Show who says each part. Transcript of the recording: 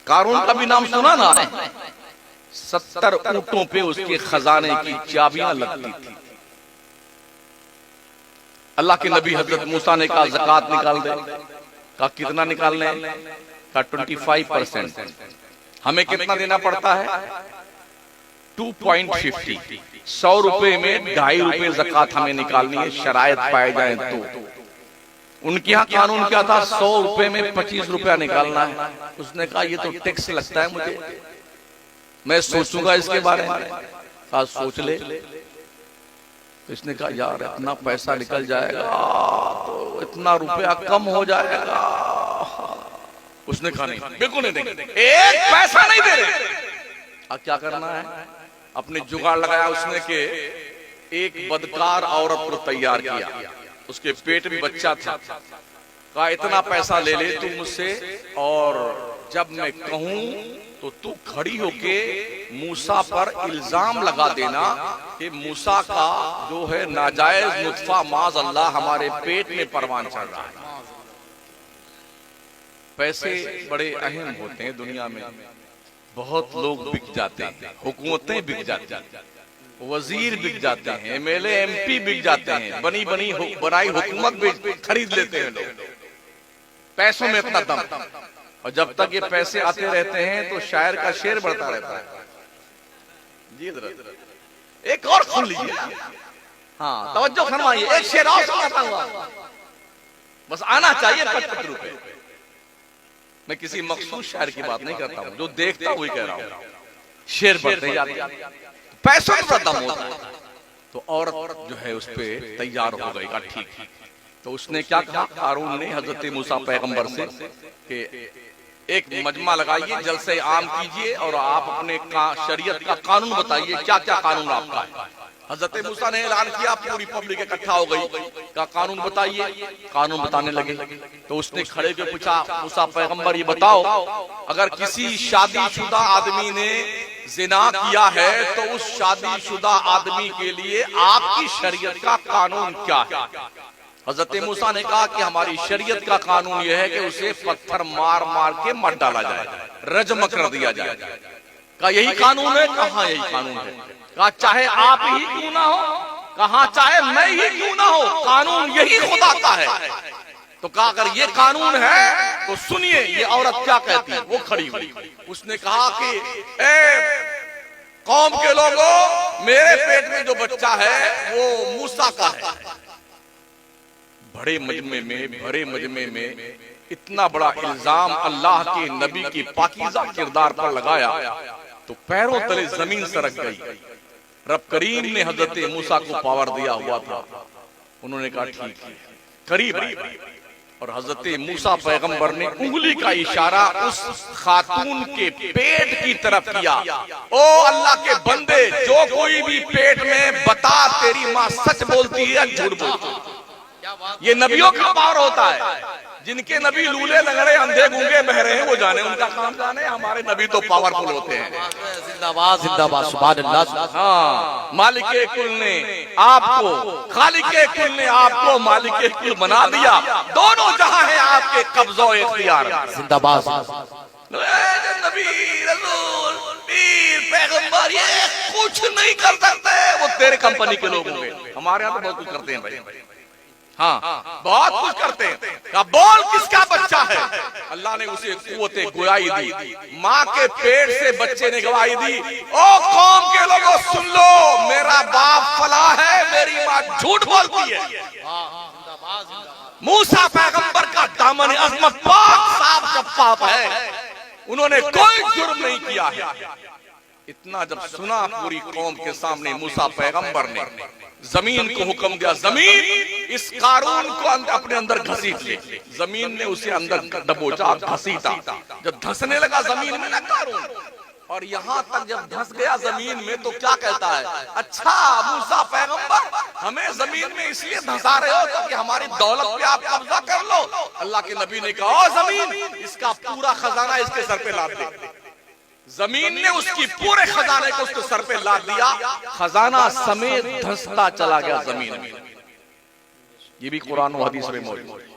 Speaker 1: कारून का भी नाम सुना ना? 70 ऊंटों पे उसके खजाने की चाबियां लगती थी। अल्लाह के नबी हजरत मूसा ने कहा ज़कात निकाल दे। कहा कितना निकालना है? कहा 25%। हमें कितना देना पड़ता है? 2.50। 100 रुपए में 2.5 रुपए ज़कात हमें निकालनी है, शरायत पाए जाए तो। उनके यहाँ कानून क्या था? 100 रुपए में 25 रुपया निकालना है। उसने कहा ये तो टैक्स लगता है मुझे, मैं सोचूंगा इसके बारे में। कहा सोच ले। तो इसने कहा यार इतना पैसा निकल जाएगा तो इतना रुपया कम हो जाएगा। उसने कहा नहीं, बिल्कुल नहीं देंगे, एक पैसा नहीं दे रहे। अब क्या करना है? अपने जुगाड़ लगाया उसने के एक बदकार औरत को तैयार किया, उसके पेट में बच्चा था। कहा इतना पैसा ले ले तू मुझसे, और जब मैं कहूं तो तू खड़ी होके मूसा पर इल्जाम लगा देना कि मूसा का जो है नाजायज नुत्फा माज अल्लाह हमारे पेट में परवान चढ़ रहा है। पैसे बड़े अहम होते हैं दुनिया में। बहुत लोग बिक जाते हैं, हुकूमतें बिक जाती हैं, वजीर बिक जाते हैं, MLA MP बिक जाते हैं, बनाई हुकूमत भी खरीद लेते हैं लोग। पैसों में इतना दम, और जब तक ये पैसे आते रहते हैं तो शायर का शेर बढ़ता रहता है। जी एक और सुन लीजिए, हाँ तवज्जो फरमाइए, एक शेर और सुनाता हूं, बस आना चाहिए 55 रुपए। मैं किसी मखसूस शायर की बात नहीं करता हूं, जो देखता वही कह रहा हूं। शेर बढ़ते जाते, पैसों का दम होता है। तो औरत जो है उस पे तैयार हो गई, का ठीक। तो उसने क्या कहा? कारून ने हजरत मूसा पैगंबर से कि एक मजमा लगाइए, जलसे आम कीजिए और आप अपने शरीयत का कानून बताइए, क्या क्या कानून आपका है। हजरत मूसा ने ऐलान किया, पूरी पब्लिक इकट्ठा हो गई, का कानून बताइए। कानून बताने लगे। तो उसने खड़े के पूछा, मूसा पैगंबर ये बताओ, अगर किसी शादीशुदा आदमी ने जिना किया है तो उस शादीशुदा आदमी के लिए आपकी शरीयत का कानून क्या है? हजरत मूसा ने कहा कि हमारी शरीयत का कानून यह है कि उसे पत्थर मार मार के मर डाला जाए, रजम कर दिया जाए। कहा यही कानून है? कहा यही कानून है। कहा चाहे आप ही क्यों ना हो, कहा चाहे मैं ही क्यों ना हो, कानून यही खुदा का है। तो कहा अगर ये कानून है तो सुनिए ये औरत क्या कहती है। वो खड़ी हुई, उसने कहा कि ए कौम के लोगों, मेरे पेट में जो बच्चा है वो मूसा का है। भरे मजमे में इतना बड़ा इल्जाम अल्लाह के नबी की पाकीज़ा किरदार पर लगाया तो पैरों तले जमीन सरक गई। रब करीम ने हजरत मूसा को पावर दिया हुआ था। उन्होंने कहा ठीक है, करीब। और हजरत मूसा पैगंबर ने उंगली का इशारा उस खातून के पेट की तरफ किया। ओ अल्लाह के बंदे, जो कोई भी पेट में बता तेरी माँ सच बोलती है झूठ बोलती है। ये नबियों का पावर होता है। जिनके नबी लूले लगड़े अंधे गूंगे बहरे हैं वो जाने, उनका काम जाने। हमारे नबी तो पावरफुल होते हैं।
Speaker 2: जिंदाबाद जिंदाबाद, सुभान अल्लाह।
Speaker 1: हाँ, मालिके कुल ने आपको, खालिके कुल ने आपको मालिके कुल बना दिया। दोनों जहां है आपके कब्जो इख्तियार।
Speaker 2: जिंदाबाद।
Speaker 1: नबी रसूल पीर पैगंबर ये कुछ नहीं कर सकते, वो तेरे कंपनी के लोग होंगे। हमारे यहाँ तो बहुत कुछ करते हैं भाई, हाँ बहुत कुछ करते हैं। का बोल किसका बच्चा है? अल्लाह ने उसे कुव्वते गोयाई दी, माँ के पेट से बच्चे ने गवाही दी। ओ कौम के लोगों सुन लो, मेरा बाप फला है, मेरी माँ झूठ बोलती है। मूसा पैगंबर का दामन अज़मत पाक साफ शफ़ाफ है, उन्होंने कोई जुर्म नहीं किया है। इतना जब सुना पूरी कौम के सामने, मूसा पैगंबर ने जमीन को हुक्म दिया, जमीन इस कारून को अपने अंदर घसीट ले। जमीन ने उसे अंदर दबोचा, घसीटा। जब धंसने लगा जमीन में ना कारून, और यहाँ तक जब धंस गया जमीन में तो क्या कहता है, अच्छा मूसा पैगंबर हमें जमीन में इसलिए धंसा रहे हो ताकि हमारी दौलत पे आप कब्जा कर लो। अल्लाह के नबी ने कहा ओ जमीन, इसका पूरा खजाना इसके सर पे लाद दे। जमीन ने उसकी पूरे खजाने को उसके सर पे लाद दिया, खजाना समेत धंसता चला गया जमीन में। ये भी कुरान और हदीस में मौजूद है।